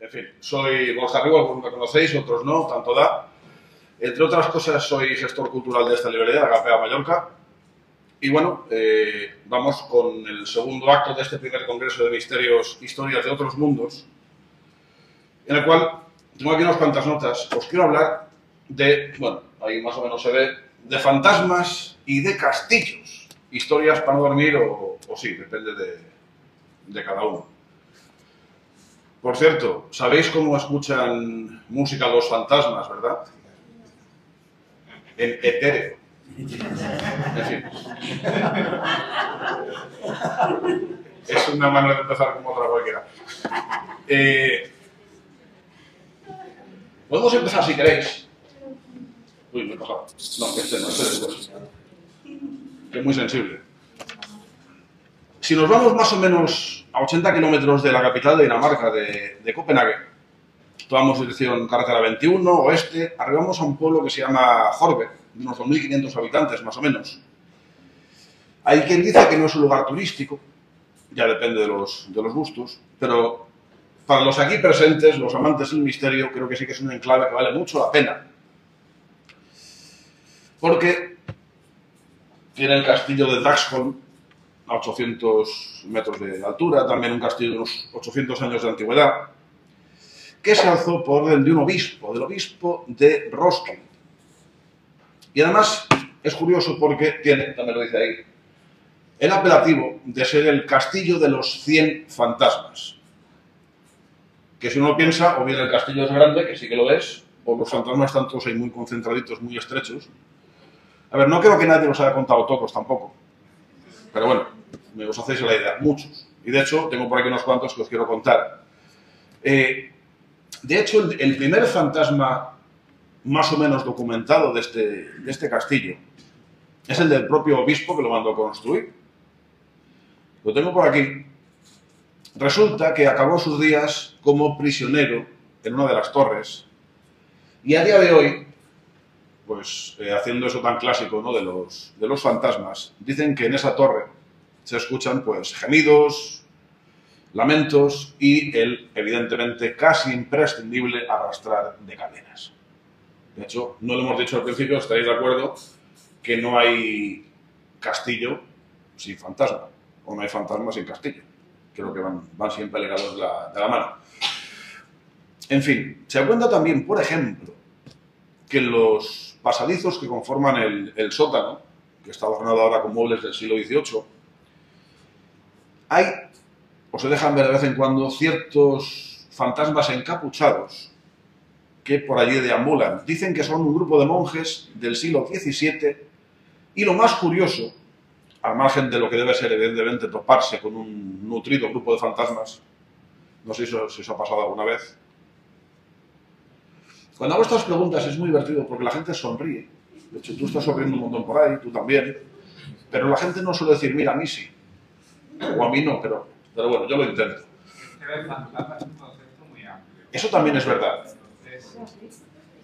En fin, soy Borja Rigo, algunos me conocéis, otros no, tanto da. Entre otras cosas, soy gestor cultural de esta librería, Agapea Mallorca. Y bueno, vamos con el segundo acto de este primer congreso de misterios, historias de otros mundos, en el cual tengo aquí unas cuantas notas. Os quiero hablar de, bueno, ahí más o menos se ve, de fantasmas y de castillos. Historias para no dormir o sí, depende de cada uno. Por cierto, ¿sabéis cómo escuchan música los fantasmas, verdad? En etéreo. En fin. Es una manera de empezar como otra cualquiera. Podemos empezar si queréis. Uy, me he pasado. No, este no, este después. Que es muy sensible. Si nos vamos más o menos a 80 kilómetros de la capital de Dinamarca, de Copenhague, tomamos dirección carretera 21, oeste, arribamos a un pueblo que se llama Horve, de unos 2.500 habitantes más o menos. Hay quien dice que no es un lugar turístico, ya depende de los gustos, pero para los aquí presentes, los amantes del misterio, creo que sí que es un enclave que vale mucho la pena. Porque tiene el castillo de Dragsholm, a 800 metros de altura, también un castillo de unos 800 años de antigüedad, que se alzó por orden de un obispo, del obispo de Roskilde. Y además es curioso porque tiene, también lo dice ahí, el apelativo de ser el castillo de los 100 fantasmas. Que si uno piensa, o bien el castillo es grande, que sí que lo es, o los fantasmas están todos ahí muy concentraditos, muy estrechos. A ver, no creo que nadie los haya contado todos tampoco. Pero bueno, me os hacéis la idea, muchos. Y de hecho, tengo por aquí unos cuantos que os quiero contar. De hecho, el primer fantasma más o menos documentado de este castillo es el del propio obispo que lo mandó a construir. Lo tengo por aquí. Resulta que acabó sus días como prisionero en una de las torres y a día de hoy, pues haciendo eso tan clásico, ¿no?, de los fantasmas, dicen que en esa torre se escuchan pues gemidos, lamentos y el, evidentemente, casi imprescindible arrastrar de cadenas. De hecho, no lo hemos dicho al principio, estaréis de acuerdo, que no hay castillo sin fantasma, o no hay fantasma sin castillo. Creo que van siempre ligados de la mano. En fin, se cuenta también, por ejemplo, que los pasadizos que conforman el sótano, que está adornado ahora con muebles del siglo XVIII, hay, o se dejan ver de vez en cuando, ciertos fantasmas encapuchados que por allí deambulan. Dicen que son un grupo de monjes del siglo XVII y lo más curioso, al margen de lo que debe ser evidentemente toparse con un nutrido grupo de fantasmas, no sé si os ha pasado alguna vez. Cuando hago estas preguntas es muy divertido porque la gente sonríe. De hecho, tú estás sonriendo un montón por ahí, tú también, pero la gente no suele decir, mira, a mí sí, o a mí no, pero bueno, yo lo intento. El fantasma es un concepto muy amplio. Eso también es verdad.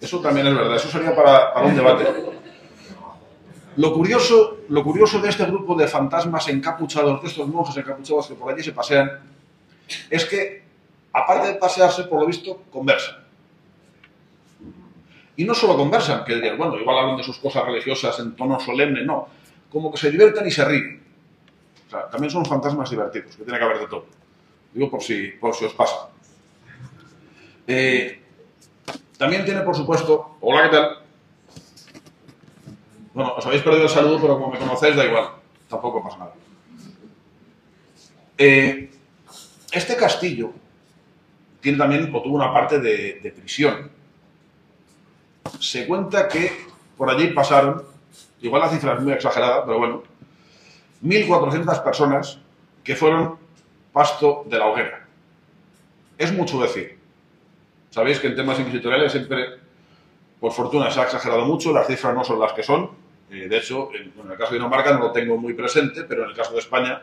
Eso también es verdad, eso sería para un debate. Lo curioso de este grupo de fantasmas encapuchados, de estos monjes encapuchados que por allí se pasean, es que, aparte de pasearse, por lo visto, conversan. Y no solo conversan, que dirían, bueno, igual hablan de sus cosas religiosas en tono solemne, no. Como que se divierten y se ríen. O sea, también son fantasmas divertidos, que tiene que haber de todo. Digo por si os pasa. También tiene, por supuesto, hola, ¿qué tal? Bueno, os habéis perdido el saludo, pero como me conocéis, da igual. Tampoco pasa nada. Este castillo tiene también, o tuvo una parte de prisión. Se cuenta que por allí pasaron, igual la cifra es muy exagerada, pero bueno, 1.400 personas que fueron pasto de la hoguera. Es mucho decir. Sabéis que en temas inquisitoriales siempre, por fortuna, se ha exagerado mucho, las cifras no son las que son. De hecho, en el caso de Dinamarca no lo tengo muy presente, pero en el caso de España,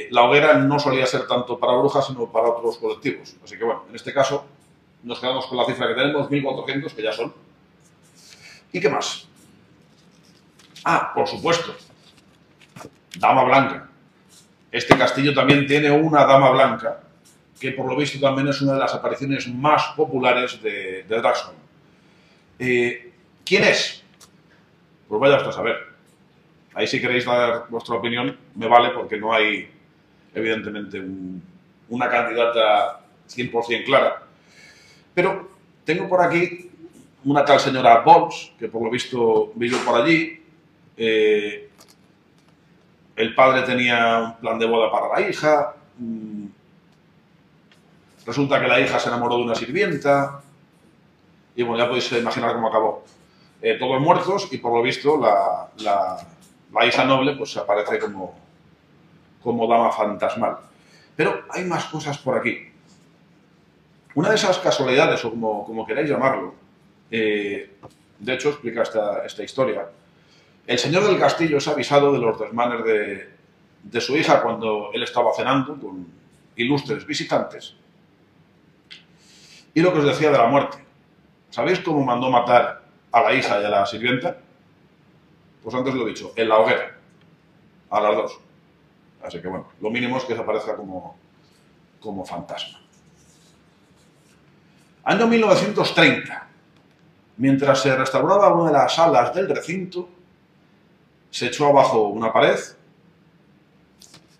la hoguera no solía ser tanto para brujas, sino para otros colectivos. Así que bueno, en este caso nos quedamos con la cifra que tenemos, 1.400, que ya son. ¿Y qué más? Ah, por supuesto, Dama Blanca. Este castillo también tiene una Dama Blanca, que por lo visto también es una de las apariciones más populares de Draxholm. ¿Quién es? Pues vaya usted a saber. Ahí si queréis dar vuestra opinión, me vale, porque no hay, evidentemente, una candidata 100% clara. Pero tengo por aquí una tal señora Bols, que por lo visto vive por allí. El padre tenía un plan de boda para la hija. Resulta que la hija se enamoró de una sirvienta. Y bueno, ya podéis imaginar cómo acabó. Todos muertos, y por lo visto la hija noble pues aparece como dama fantasmal. Pero hay más cosas por aquí. Una de esas casualidades, o como queráis llamarlo, de hecho explica esta historia. El señor del castillo es avisado de los desmanes de su hija cuando él estaba cenando con ilustres visitantes. Y lo que os decía de la muerte. ¿Sabéis cómo mandó matar a la hija y a la sirvienta? Pues antes lo he dicho, en la hoguera. A las dos. Así que bueno, lo mínimo es que se aparezca como fantasma. Año 1930. Mientras se restauraba una de las salas del recinto, se echó abajo una pared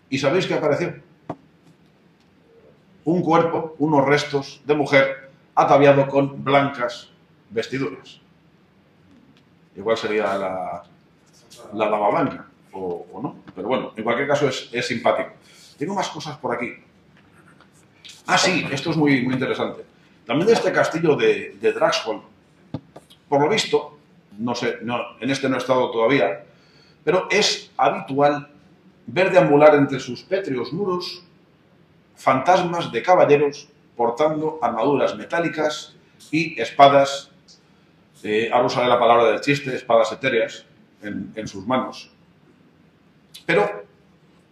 y ¿sabéis qué apareció? Un cuerpo, unos restos de mujer ataviado con blancas vestiduras. Igual sería la dama blanca, o no. Pero bueno, en cualquier caso es simpático. Tengo más cosas por aquí. Ah, sí, esto es muy, muy interesante. También de este castillo de Draxholm, por lo visto, no sé, en este no he estado todavía, pero es habitual ver deambular entre sus pétreos muros fantasmas de caballeros portando armaduras metálicas y espadas, ahora usaré la palabra del chiste, espadas etéreas, en sus manos. Pero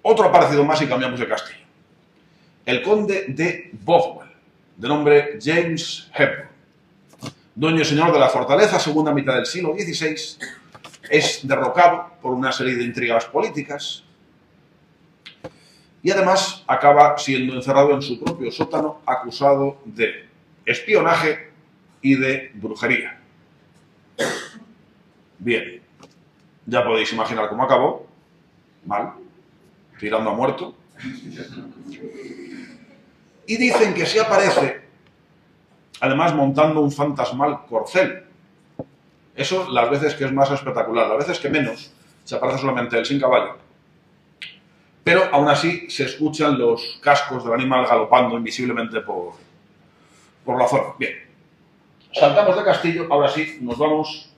otro ha aparecido más y cambiamos de castillo. El conde de Bothwell, de nombre James Hepburn, dueño y señor de la fortaleza, segunda mitad del siglo XVI, es derrocado por una serie de intrigas políticas y además acaba siendo encerrado en su propio sótano acusado de espionaje y de brujería. Bien, ya podéis imaginar cómo acabó. Mal, tirando a muerto. Y dicen que se aparece, además montando un fantasmal corcel. Eso las veces que es más espectacular, las veces que menos, se aparece solamente él sin caballo. Pero aún así se escuchan los cascos del animal galopando invisiblemente por la zona. Bien, saltamos de castillo, ahora sí, nos vamos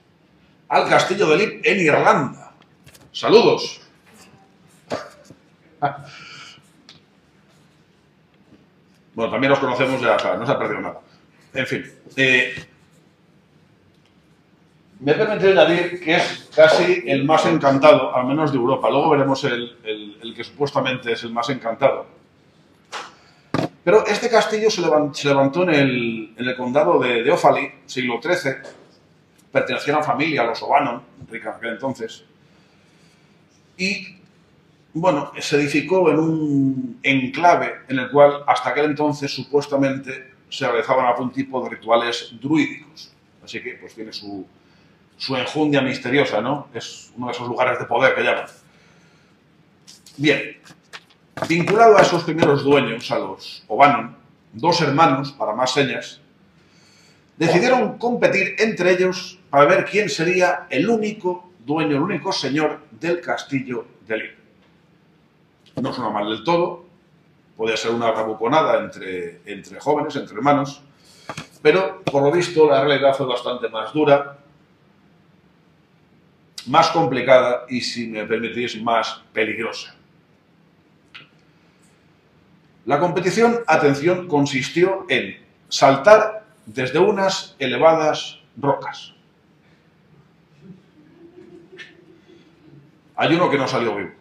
al castillo de Leap en Irlanda. ¡Saludos! Bueno, también los conocemos, ya no se ha perdido nada. En fin, me he permitido añadir que es casi el más encantado, al menos de Europa. Luego veremos el que supuestamente es el más encantado. Pero este castillo se levantó en el condado de Offaly, siglo XIII. Pertenecía a una familia, los O'Bannon, rica en aquel entonces. Y bueno, se edificó en un enclave en el cual hasta aquel entonces supuestamente se realizaban algún tipo de rituales druídicos. Así que pues tiene su enjundia misteriosa, ¿no? Es uno de esos lugares de poder que llaman. Bien, vinculado a esos primeros dueños, a los O'Bannon, dos hermanos, para más señas, decidieron competir entre ellos para ver quién sería el único dueño, el único señor del castillo de Leap. No suena mal del todo, podía ser una bravuconada entre jóvenes, entre hermanos, pero por lo visto la realidad fue bastante más dura, más complicada y, si me permitís, más peligrosa. La competición, atención, consistió en saltar desde unas elevadas rocas. Hay uno que no salió vivo.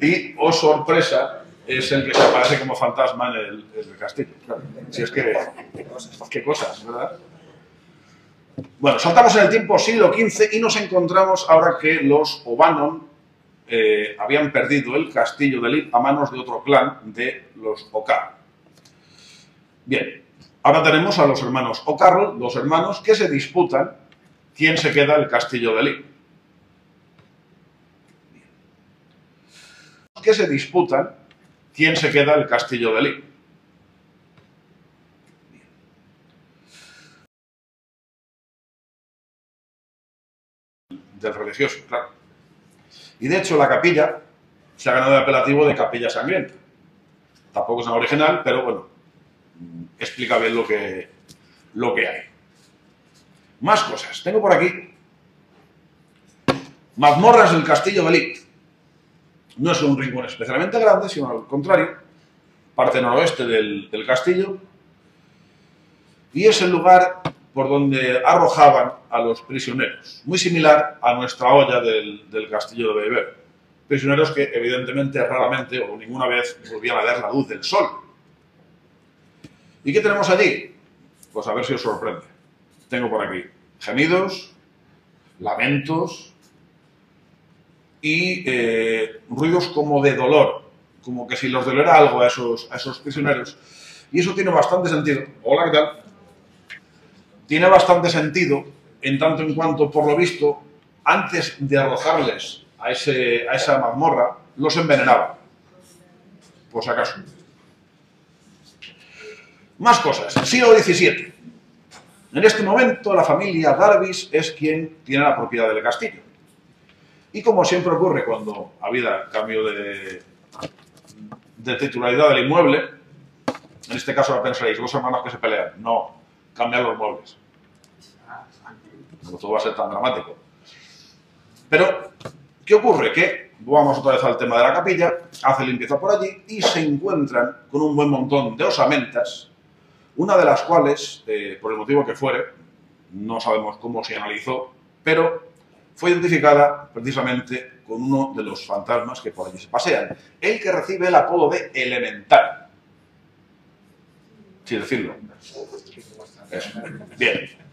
Y, oh sorpresa, es el que se aparece como fantasma en el castillo. Claro. Si es que... qué cosas, ¿verdad? Bueno, saltamos en el tiempo siglo XV y nos encontramos ahora que los O'Bannon habían perdido el castillo de Lip a manos de otro clan de los O'Carroll. Bien, ahora tenemos a los hermanos O'Carroll, dos hermanos que se disputan quién se queda el castillo de Lip. Que se disputan quién se queda el castillo de Lip. Del religioso, claro. Y de hecho la capilla se ha ganado el apelativo de Capilla Sangrienta. Tampoco es nada original, pero bueno, explica bien lo que hay. Más cosas. Tengo por aquí mazmorras del castillo de Lip. No es un rincón especialmente grande, sino al contrario, parte noroeste del castillo, y es el lugar por donde arrojaban a los prisioneros, muy similar a nuestra olla del castillo de Bellver. Prisioneros que evidentemente raramente o ninguna vez volvían a ver la luz del sol. ¿Y qué tenemos allí? Pues a ver si os sorprende. Tengo por aquí gemidos, lamentos y ruidos como de dolor, como que si los doliera algo a esos prisioneros. Y eso tiene bastante sentido. Hola, ¿qué tal? Tiene bastante sentido en tanto en cuanto, por lo visto, antes de arrojarles a esa mazmorra, los envenenaban. Por si acaso. Más cosas. Siglo XVII. En este momento, la familia Darvis es quien tiene la propiedad del castillo. Y como siempre ocurre cuando ha habido cambio de titularidad del inmueble, en este caso pensaréis, dos hermanos que se pelean. No, cambian los muebles. No todo va a ser tan dramático. Pero, ¿qué ocurre? Que vamos otra vez al tema de la capilla, hace limpieza por allí y se encuentran con un buen montón de osamentas, una de las cuales, por el motivo que fuere, no sabemos cómo se analizó, pero fue identificada precisamente con uno de los fantasmas que por allí se pasean, el que recibe el apodo de Elemental. Sin decirlo. Eso. Bien.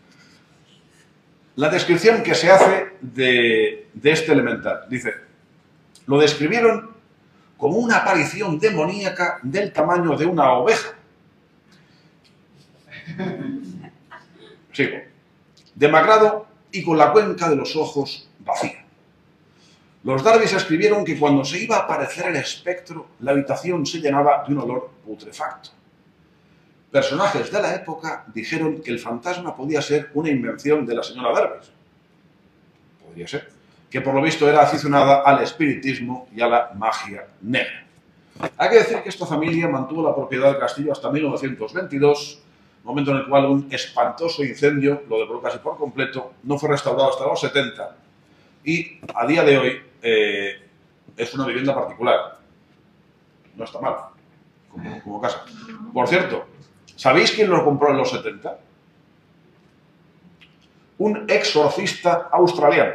La descripción que se hace de este Elemental, dice, lo describieron como una aparición demoníaca del tamaño de una oveja. Sigo. Demacrado y con la cuenca de los ojos vacía. Los Darvis escribieron que cuando se iba a aparecer el espectro, la habitación se llenaba de un olor putrefacto. Personajes de la época dijeron que el fantasma podía ser una invención de la señora Darvis. Podría ser. Que por lo visto era aficionada al espiritismo y a la magia negra. Hay que decir que esta familia mantuvo la propiedad del castillo hasta 1922, momento en el cual un espantoso incendio lo devoró casi por completo, no fue restaurado hasta los 70 y a día de hoy es una vivienda particular. No está mal, como casa. Por cierto, ¿sabéis quién lo compró en los 70? Un exorcista australiano.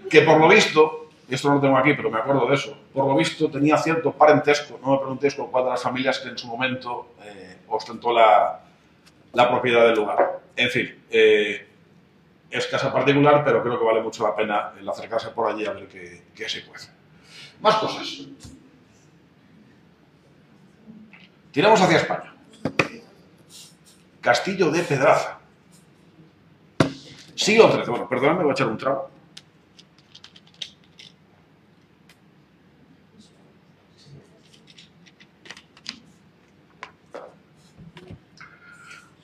Que por lo visto, esto no lo tengo aquí, pero me acuerdo de eso, por lo visto tenía cierto parentesco, no me preguntéis con cuál de las familias que en su momento ostentó la propiedad del lugar. En fin, es casa particular, pero creo que vale mucho la pena el acercarse por allí a ver qué se cuece. Más cosas. Tiramos hacia España. Castillo de Pedraza. Siglo XIII. Bueno, perdonadme, voy a echar un trago.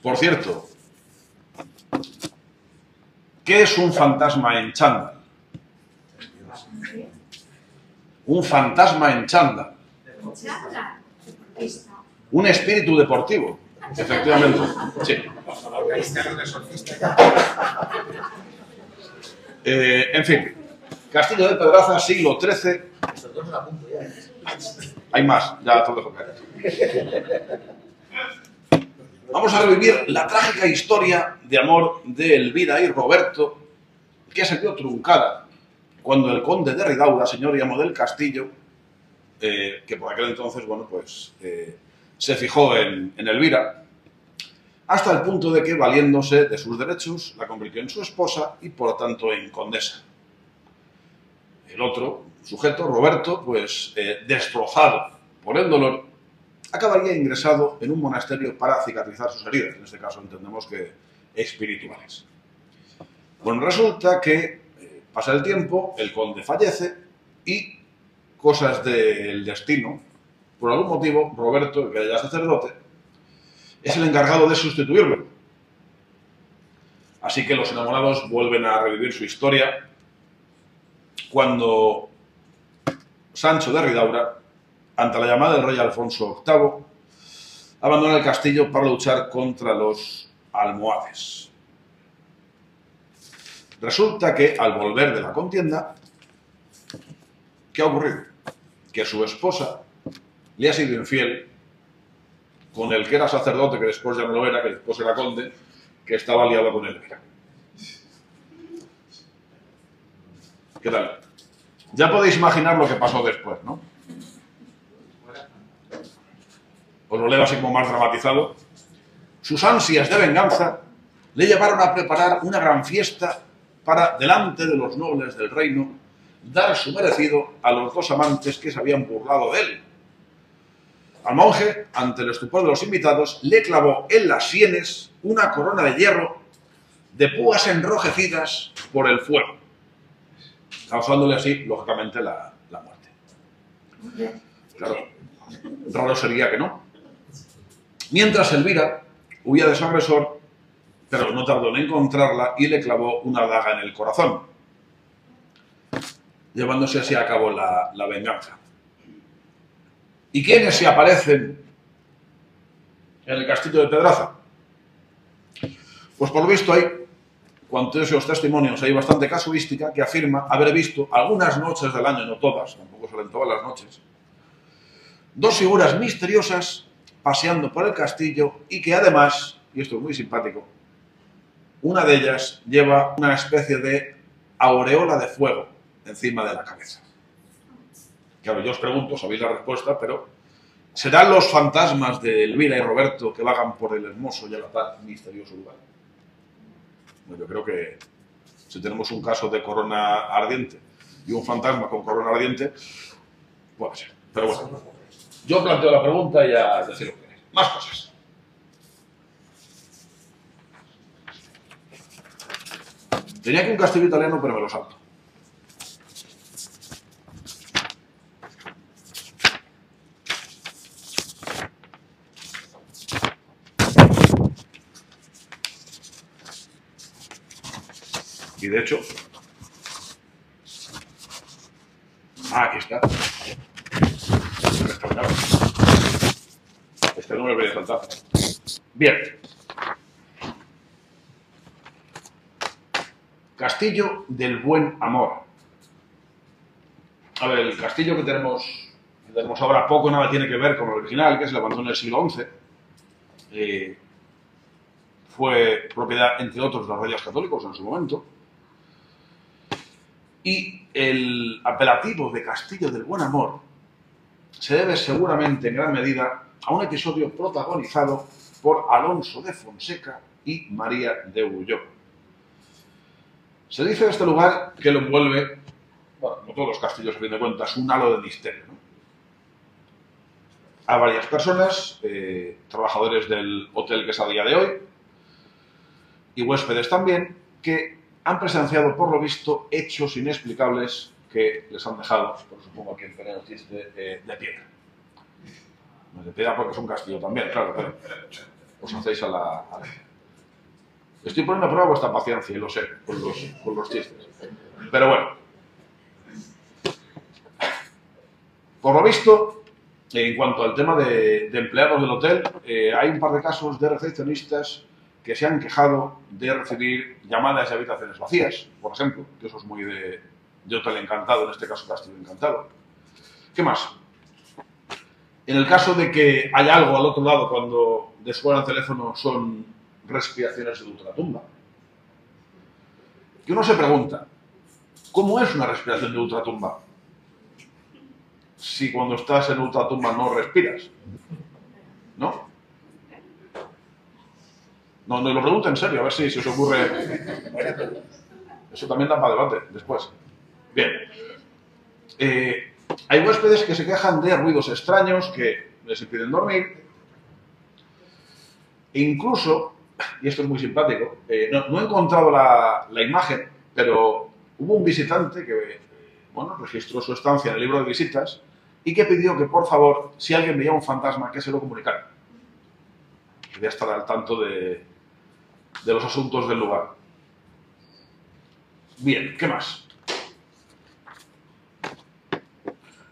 Por cierto, ¿qué es un fantasma en chándal? Un fantasma en chándal. Un espíritu deportivo, efectivamente. Sí. En fin, Castillo de Pedraza, siglo XIII. Hay más, ya te lo dejo caer. Vamos a revivir la trágica historia de amor de Elvira y Roberto, que se vio truncada cuando el conde de Ridaura, señor y amo del castillo, que por aquel entonces, bueno, pues se fijó en Elvira, hasta el punto de que, valiéndose de sus derechos, la convirtió en su esposa y, por lo tanto, en condesa. El otro sujeto, Roberto, pues destrozado por el dolor, acabaría ingresado en un monasterio para cicatrizar sus heridas, en este caso entendemos que espirituales. Bueno, resulta que pasa el tiempo, el conde fallece y, cosas del destino, por algún motivo, Roberto, que era ya sacerdote, es el encargado de sustituirlo. Así que los enamorados vuelven a revivir su historia cuando Sancho de Ridaura, ante la llamada del rey Alfonso VIII, abandona el castillo para luchar contra los almohades. Resulta que, al volver de la contienda, ¿qué ha ocurrido? Que su esposa le ha sido infiel con el que era sacerdote, que después ya no lo era, que después era conde, que estaba liado con él. ¿Qué tal? Ya podéis imaginar lo que pasó después, ¿no? Os lo leo así como más dramatizado. Sus ansias de venganza le llevaron a preparar una gran fiesta para, delante de los nobles del reino, dar su merecido a los dos amantes que se habían burlado de él. Al monje, ante el estupor de los invitados, le clavó en las sienes una corona de hierro de púas enrojecidas por el fuego, causándole así, lógicamente, la muerte. Claro, raro sería que no. Mientras Elvira huía de su agresor, pero no tardó en encontrarla y le clavó una daga en el corazón, llevándose así a cabo la venganza. ¿Y quiénes se aparecen en el castillo de Pedraza? Pues por lo visto hay, cuanto a esos testimonios, hay bastante casuística que afirma haber visto algunas noches del año, no todas, tampoco salen todas las noches, dos figuras misteriosas paseando por el castillo y que además, y esto es muy simpático, una de ellas lleva una especie de aureola de fuego encima de la cabeza. Claro, yo os pregunto, sabéis la respuesta, pero ¿serán los fantasmas de Elvira y Roberto que vagan por el hermoso y a la paz misterioso lugar? Bueno, yo creo que si tenemos un caso de corona ardiente y un fantasma con corona ardiente, puede ser. Pero bueno, yo planteo la pregunta y ya decir lo que queréis. Más cosas. Tenía aquí un castillo italiano, pero me lo salto. Y de hecho, aquí está. Este no me lo voy a saltar. Bien. Castillo del Buen Amor. A ver, el castillo que tenemos ahora poco o nada tiene que ver con el original, que se levantó en el siglo XI. Fue propiedad, entre otros, de los Reyes Católicos en su momento. Y el apelativo de Castillo del Buen Amor se debe seguramente en gran medida a un episodio protagonizado por Alonso de Fonseca y María de Ulló. Se dice de este lugar que lo envuelve, bueno, como todos los castillos a fin de cuentas, un halo de misterio, ¿no? A varias personas, trabajadores del hotel que es a día de hoy, y huéspedes también, que han presenciado, por lo visto, hechos inexplicables que les han dejado, por supongo que el pequeño chiste, de piedra. De piedra porque es un castillo también, claro, pero os hacéis a la... Estoy poniendo a prueba vuestra paciencia, y lo sé, con los chistes. Pero bueno. Por lo visto, en cuanto al tema de empleados del hotel, hay un par de casos de recepcionistas que se han quejado de recibir llamadas de habitaciones vacías, por ejemplo, que eso es muy de hotel encantado, en este caso Castillo Encantado. ¿Qué más? En el caso de que haya algo al otro lado cuando descuelga el teléfono, son respiraciones de ultratumba. Y uno se pregunta, ¿cómo es una respiración de ultratumba? Si cuando estás en ultratumba no respiras, ¿no? No, no, lo pregunto en serio, a ver si se os ocurre. Eso también da para debate después. Bien. Hay huéspedes que se quejan de ruidos extraños que les impiden dormir. E incluso, y esto es muy simpático, no he encontrado la imagen, pero hubo un visitante que, bueno, registró su estancia en el libro de visitas y que pidió que, por favor, si alguien veía un fantasma, que se lo comunicara. Quería estar al tanto de los asuntos del lugar. Bien, ¿qué más?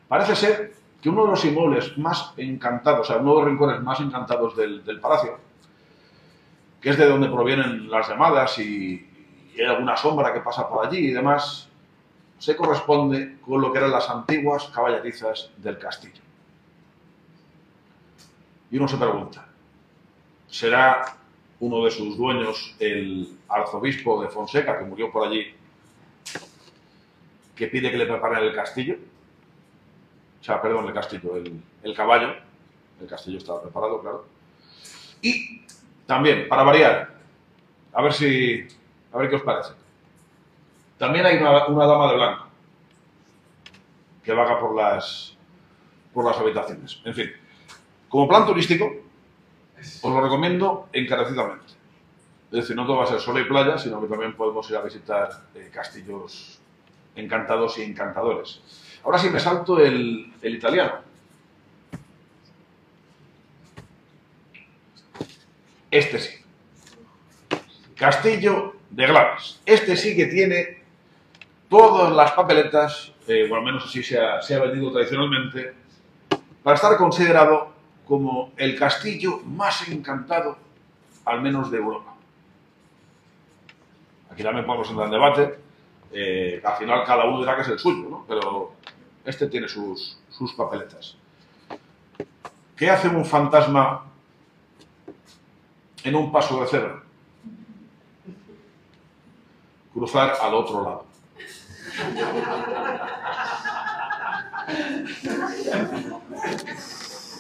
Parece ser que uno de los inmuebles más encantados, o sea, uno de los rincones más encantados del palacio, que es de donde provienen las llamadas y hay alguna sombra que pasa por allí y demás, se corresponde con lo que eran las antiguas caballerizas del castillo. Y uno se pregunta, ¿será uno de sus dueños el arzobispo de Fonseca, que murió por allí, que pide que le preparen el castillo? O sea, perdón, el castillo, el caballo. El castillo estaba preparado, claro. Y también, para variar, a ver qué os parece. También hay una dama de blanco que vaga por las habitaciones. En fin, como plan turístico, os lo recomiendo encarecidamente. Es decir, no todo va a ser sol y playa, sino que también podemos ir a visitar castillos encantados y encantadores. Ahora sí me salto el italiano. Este sí. Castillo de Glamis. Este sí que tiene todas las papeletas, o al menos así se ha vendido tradicionalmente, para estar considerado como el castillo más encantado, al menos de Europa. Aquí también podemos entrar en debate. Al final cada uno dirá que es el suyo, ¿no? Pero este tiene sus papeletas. ¿Qué hace un fantasma en un paso de cebra? Cruzar al otro lado.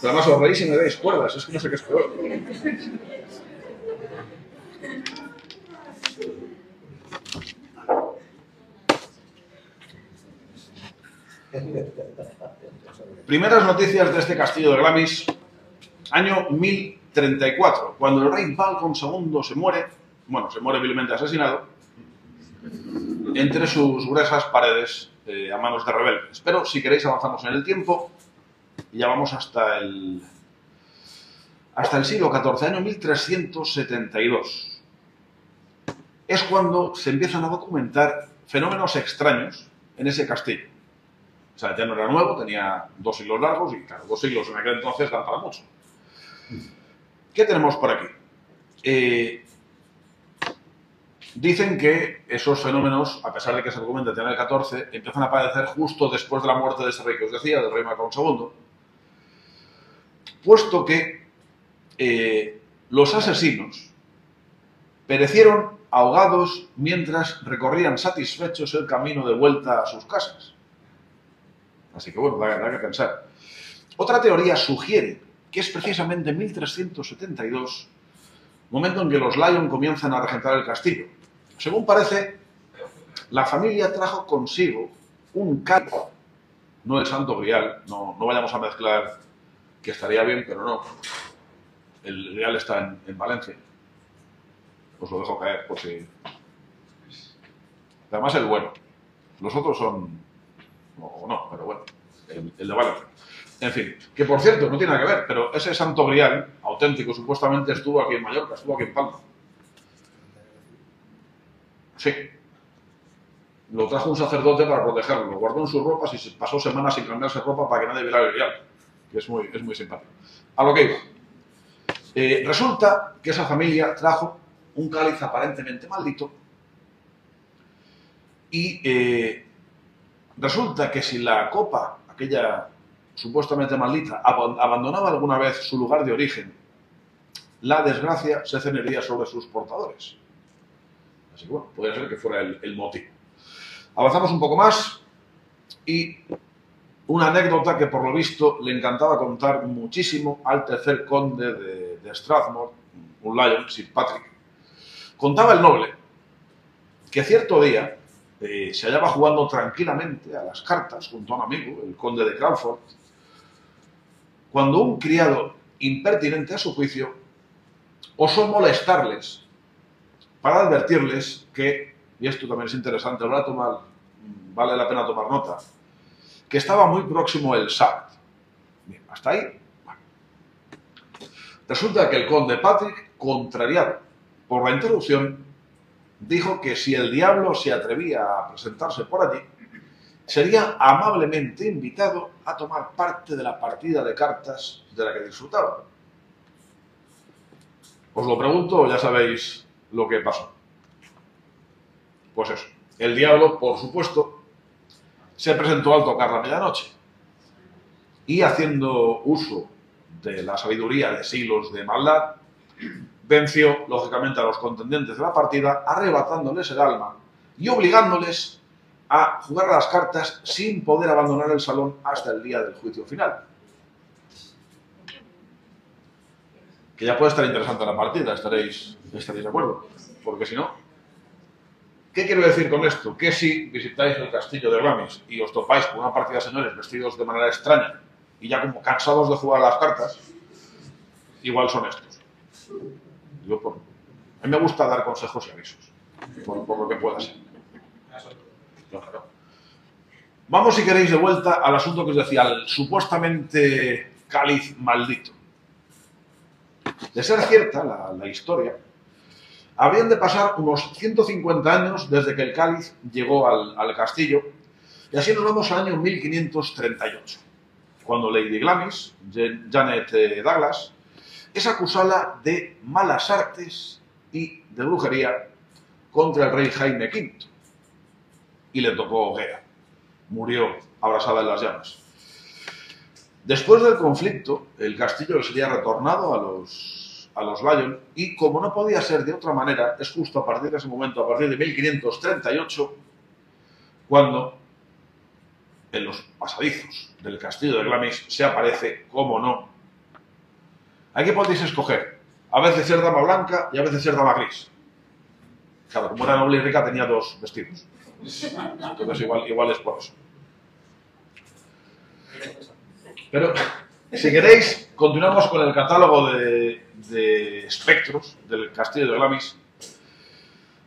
Pero además os reís y me dais cuerdas, es que no sé qué es peor. Primeras noticias de este castillo de Glamis, año 1034, cuando el rey Balcón II se muere vilmente asesinado, entre sus gruesas paredes a manos de rebeldes. Pero si queréis avanzamos en el tiempo y ya vamos hasta el siglo XIV, año 1372. Es cuando se empiezan a documentar fenómenos extraños en ese castillo. O sea, ya no era nuevo, tenía 2 siglos largos y, claro, 2 siglos en aquel entonces dan para mucho. ¿Qué tenemos por aquí? Dicen que esos fenómenos, a pesar de que se documentan en el 14, empiezan a aparecer justo después de la muerte de ese rey que os decía, del rey Balcón II, puesto que los asesinos perecieron ahogados mientras recorrían satisfechos el camino de vuelta a sus casas. Así que bueno, da que pensar. Otra teoría sugiere que es precisamente en 1372, momento en que los Lyon comienzan a regentar el castillo. Según parece, la familia trajo consigo un cáliz, no el Santo Grial, no vayamos a mezclar, que estaría bien, pero no. El Grial está en Valencia. Os lo dejo caer, por si... Además el bueno. Los otros son... o no, pero bueno, el de Valencia. En fin, que por cierto, no tiene nada que ver, pero ese Santo Grial, auténtico, supuestamente estuvo aquí en Mallorca, estuvo aquí en Palma. Sí. Lo trajo un sacerdote para protegerlo, lo guardó en sus ropas y se pasó semanas sin cambiarse ropa para que nadie viera el Grial, que es muy simpático. A lo que iba. Resulta que esa familia trajo un cáliz aparentemente maldito y resulta que si la copa, aquella supuestamente maldita, abandonaba alguna vez su lugar de origen, la desgracia se ceñiría sobre sus portadores. Así que bueno, podría ser que fuera el motivo. Avanzamos un poco más y una anécdota que por lo visto le encantaba contar muchísimo al tercer conde de Strathmore, un Lyon, Sir Patrick, Contaba el noble que cierto día se hallaba jugando tranquilamente a las cartas junto a un amigo, el conde de Crawford, cuando un criado impertinente a su juicio osó molestarles para advertirles que, y esto también es interesante, vale la pena tomar nota, que estaba muy próximo el sábado. Bien, hasta ahí. Bueno. Resulta que el conde Patrick, contrariado por la interrupción, dijo que si el diablo se atrevía a presentarse por allí, sería amablemente invitado a tomar parte de la partida de cartas de la que disfrutaba. Os lo pregunto, ya sabéis lo que pasó. Pues eso, el diablo, por supuesto, se presentó al tocar la medianoche y, haciendo uso de la sabiduría de siglos de maldad, venció, lógicamente, a los contendientes de la partida, arrebatándoles el alma y obligándoles a jugar a las cartas sin poder abandonar el salón hasta el día del juicio final. Que ya puede estar interesante la partida, estaréis de acuerdo, porque si no... ¿Qué quiero decir con esto? Que si visitáis el castillo de Glamis y os topáis con una partida de señores vestidos de manera extraña y ya como cansados de jugar a las cartas, igual son estos. A mí me gusta dar consejos y avisos, por lo que pueda ser. Claro. Vamos, si queréis, de vuelta al asunto que os decía, al supuestamente cáliz maldito. De ser cierta la historia, habrían de pasar unos 150 años desde que el cáliz llegó al castillo, y así nos vamos al año 1538, cuando Lady Glamis, Janet Douglas, es acusada de malas artes y de brujería contra el rey Jaime V, y le tocó hoguera. Murió abrasada en las llamas. Después del conflicto, el castillo le sería retornado a los Lyon, y como no podía ser de otra manera, es justo a partir de ese momento, a partir de 1538, cuando en los pasadizos del castillo de Glamis se aparece, como no. Aquí podéis escoger, a veces ser dama blanca y a veces ser dama gris. Claro, como era noble y rica tenía dos vestidos. Entonces igual es por eso. Pero, si queréis, continuamos con el catálogo de espectros del castillo de Glamis.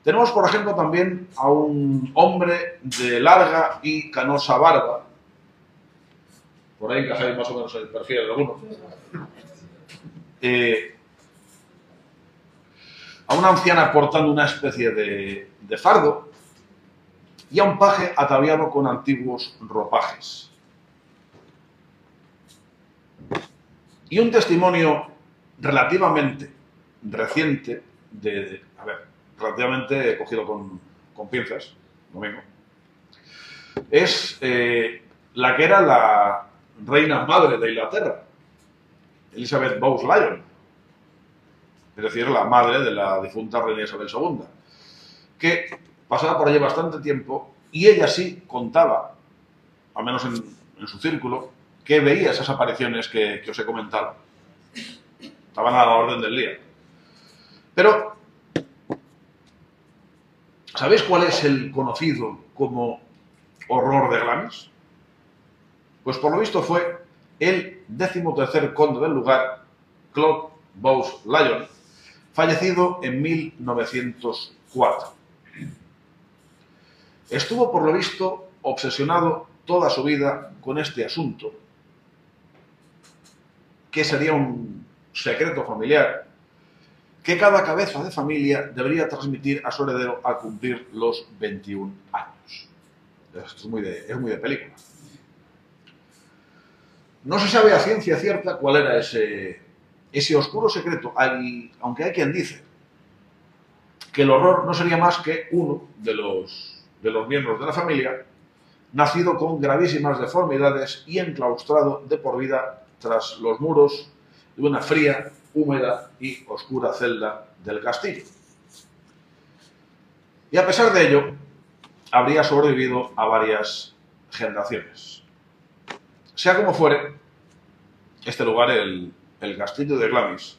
Tenemos, por ejemplo, también a un hombre de larga y canosa barba. Por ahí encajáis más o menos el perfil de alguno. A una anciana portando una especie de fardo y a un paje ataviado con antiguos ropajes. Y un testimonio relativamente reciente, relativamente cogido con pinzas, lo mismo, es la que era la reina madre de Inglaterra, Elizabeth Bowes Lyon, es decir, la madre de la difunta reina Isabel II, que pasaba por allí bastante tiempo y ella sí contaba, al menos en su círculo, que veía esas apariciones que os he comentado. Estaban a la orden del día. Pero, ¿sabéis cuál es el conocido como horror de Glamis? Pues por lo visto fue el 13º conde del lugar, Claude Bowes Lyon, fallecido en 1904. Estuvo, por lo visto, obsesionado toda su vida con este asunto, que sería un secreto familiar que cada cabeza de familia debería transmitir a su heredero al cumplir los 21 años. Esto es muy de película. No se sabe a ciencia cierta cuál era ese oscuro secreto, aunque hay quien dice que el horror no sería más que uno de los miembros de la familia nacido con gravísimas deformidades y enclaustrado de por vida tras los muros de una fría, húmeda y oscura celda del castillo. Y a pesar de ello, habría sobrevivido a varias generaciones. Sea como fuere, este lugar, el castillo de Glamis,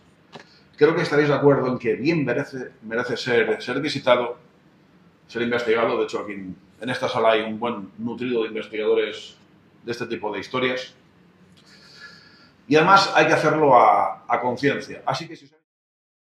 creo que estaréis de acuerdo en que bien merece ser visitado, ser investigado. De hecho, aquí en esta sala hay un buen nutrido de investigadores de este tipo de historias. Y además hay que hacerlo a conciencia. Así que si